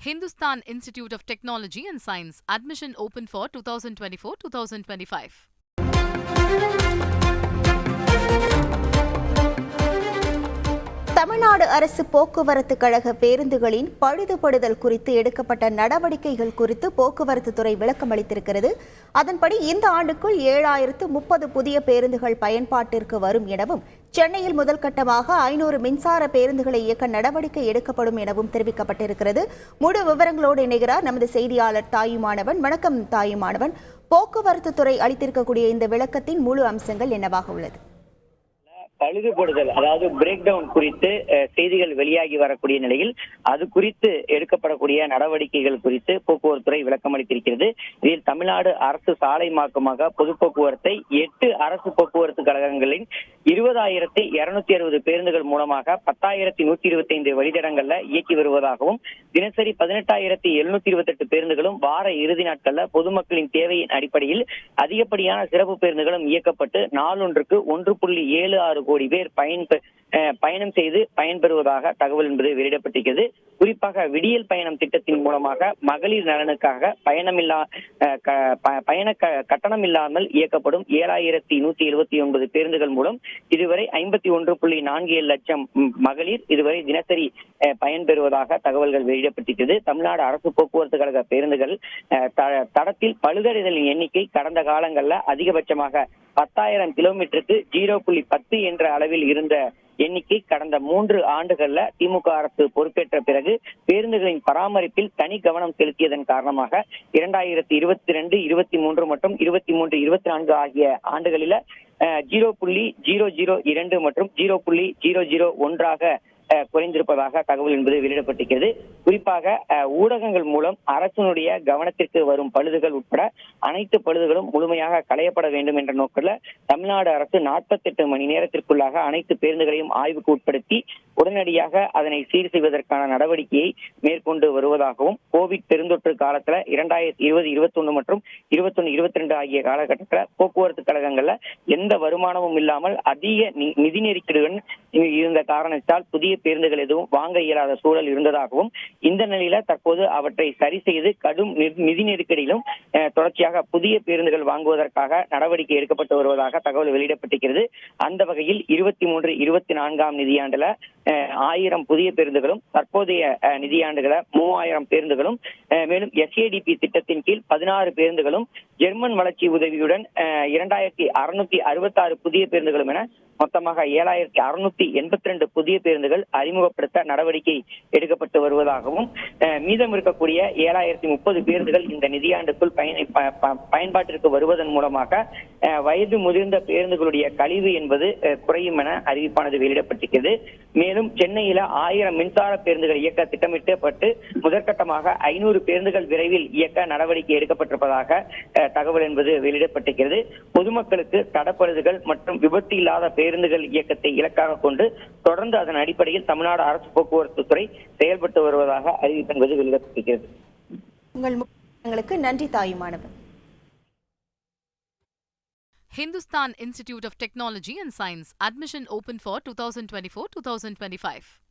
Hindustan Institute of Technology and Science. Admission open for 2024-2025. Tamil Nadu அரசு போக்குவரத்து கழக பேருந்துகளின் பழுதுபடுதல் குறித்து எடுக்கப்பட்ட நடவடிக்கைகள் குறித்து போக்குவரத்து துறை விளக்கம் அளித்திருக்கிறது. அதன்படி இந்த ஆண்டுக்குள் 7030 புதிய பேருந்துகள் பயன்பாட்டிற்கு வரும் எனவும், சென்னையில் முதல் கட்டமாக 500 மின்சார பேருந்துகளை இயக்க நடவடிக்கை எடுக்கப்படும் எனவும் தெரிவிக்கப்பட்டிருக்கிறது. முழு விவரங்களோடு இணைகிறார் நமது செய்தியாளர் தாயுமானவன். வணக்கம் தாயுமானவன். போக்குவரத்து துறை அளித்திருக்கக்கூடிய இந்த விளக்கத்தின் முழு அம்சங்கள் என்னவாக உள்ளது? பழுதுபடுதல், அதாவது பிரேக் டவுன் குறித்து செய்திகள் வெளியாகி வரக்கூடிய நிலையில் அது குறித்து எடுக்கப்படக்கூடிய நடவடிக்கைகள் குறித்து போக்குவரத்துறை விளக்கம் அளித்திருக்கிறது. இதில் தமிழ்நாடு அரசு சாலைமாக்கமாக பொது போக்குவரத்தை 8 அரசு போக்குவரத்து கழகங்களின் 20,260 பேருந்துகள் மூலமாக 10,125 வழித்தடங்கள்ல இயக்கி வருவதாகவும், தினசரி 18,728 பேருந்துகளும் வார இறுதி நாட்கள்ல பொதுமக்களின் தேவையின் அடிப்படையில் அதிகப்படியான சிறப்பு பேருந்துகளும் இயக்கப்பட்டு நாளொன்றுக்கு 1.76 கோடி பேர் பயணம் செய்து பயன்பெறுவதாக தகவல் என்பது வெளியிடப்பட்டிருக்கிறது. குறிப்பாக விடியல் பயணம் திட்டத்தின் மூலமாக மகளிர் நலனுக்காக பயண கட்டணம் இல்லாமல் இயக்கப்படும் 7,179 பேருந்துகள் மூலம் இதுவரை 51.47 லட்சம் மகளிர் இதுவரை தினசரி பயன்பெறுவதாக தகவல்கள் வெளியிடப்பட்டிருக்கிறது. தமிழ்நாடு அரசு போக்குவரத்து கழக பேருந்துகள் தடத்தில் பழுதடைதலின் எண்ணிக்கை கடந்த காலங்களில் அதிகபட்சமாக 10,000 கிலோமீட்டருக்கு 0.10 என்ற அளவில் இருந்த எண்ணிக்கை கடந்த 3 ஆண்டுகள்ல திமுக அரசு பொறுப்பேற்ற பிறகு பேருந்துகளின் பராமரிப்பில் தனி கவனம் செலுத்தியதன் காரணமாக 2022, 23 மற்றும் 23, 24 ஆகிய ஆண்டுகளில 0.002 மற்றும் 0.001 குறைந்திருப்பதாக தகவல் என்பது வெளியிடப்பட்டிருக்கிறது. குறிப்பாக ஊடகங்கள் மூலம் அரசினுடைய கவனத்திற்கு வரும் பழுதுகள் உட்பட அனைத்து பழுதுகளும் முழுமையாக களையப்பட வேண்டும் என்ற நோக்கில் தமிழ்நாடு அரசு 48 மணி நேரத்திற்குள்ளாக அனைத்து பேருந்துகளையும் ஆய்வுக்கு உட்படுத்தி உடனடியாக அதனை சீர் செய்வதற்கான நடவடிக்கையை மேற்கொண்டு வருவதாகவும், கோவிட் பெருந்தொற்று காலத்துல 2020, 21 மற்றும் 21, 22 ஆகிய காலகட்டத்தில் போக்குவரத்து கழகங்கள்ல எந்த வருமானமும் இல்லாமல் அதிக நிதி நெருக்கடியுடன் இருந்த காரணத்தால் புதிய பேருந்துகள் எதுவும் வாங்க இயலாத சூழல் இருந்ததாகவும், இந்த நிலையில தற்போது அவற்றை சரி செய்து கடும் நிதி நெருக்கடியிலும் தொடர்ச்சியாக புதிய பேருந்துகள் வாங்குவதற்காக நடவடிக்கை எடுக்கப்பட்டு வருவதாக தகவல் வெளியிடப்பட்டிருக்கிறது. அந்த வகையில் 23, 24 நிதியாண்டுல 1000 புதிய பேருந்துகளும், தற்போதைய நிதியாண்டுகள 3000 பேருந்துகளும், மேலும் SADP திட்டத்தின் கீழ் 16 பேருந்துகளும், ஜெர்மன் வளர்ச்சி உதவியுடன் 2666 புதிய பேருந்துகளும் என மொத்தமாக 7,682 புதிய பேருந்துகள் அறிமுகப்படுத்த நடவடிக்கை எடுக்கப்பட்டு வருவதாகவும், மீதம் இருக்கக்கூடிய 7,030 பேருந்துகள் இந்த நிதியாண்டுக்குள் பயன்பாட்டிற்கு வருவதன் மூலமாக வயது முதிர்ந்த பேருந்துகளுடைய கழிவு என்பது குறையும் என அறிவிப்பானது வெளியிடப்பட்டிருக்கிறது. மேலும் சென்னையில 1000 மின்சார பேருந்துகள் இயக்க திட்டமிட்டப்பட்டு முதற்கட்டமாக 500 பேருந்துகள் விரைவில் இயக்க நடவடிக்கை எடுக்கப்பட்டிருப்பதாக தகவல் என்பது வெளியிடப்பட்டிருக்கிறது. பொதுமக்களுக்கு தடப்பழுதுகள் மற்றும் விபத்து இல்லாத பேருந்துகள் இயக்கத்தை இலக்காக கொண்டு தொடர்ந்து அதன் அடிப்படையில் தமிழ்நாடு அரசு போக்குவரத்து துறை செயல்பட்டு வருவதாக அறிவிப்பு என்பது வெளியிடப்பட்டிருக்கிறது. உங்களுக்கு நன்றி Thayumanavan. Hindustan Institute of Technology and Science. Admission open for 2024-2025.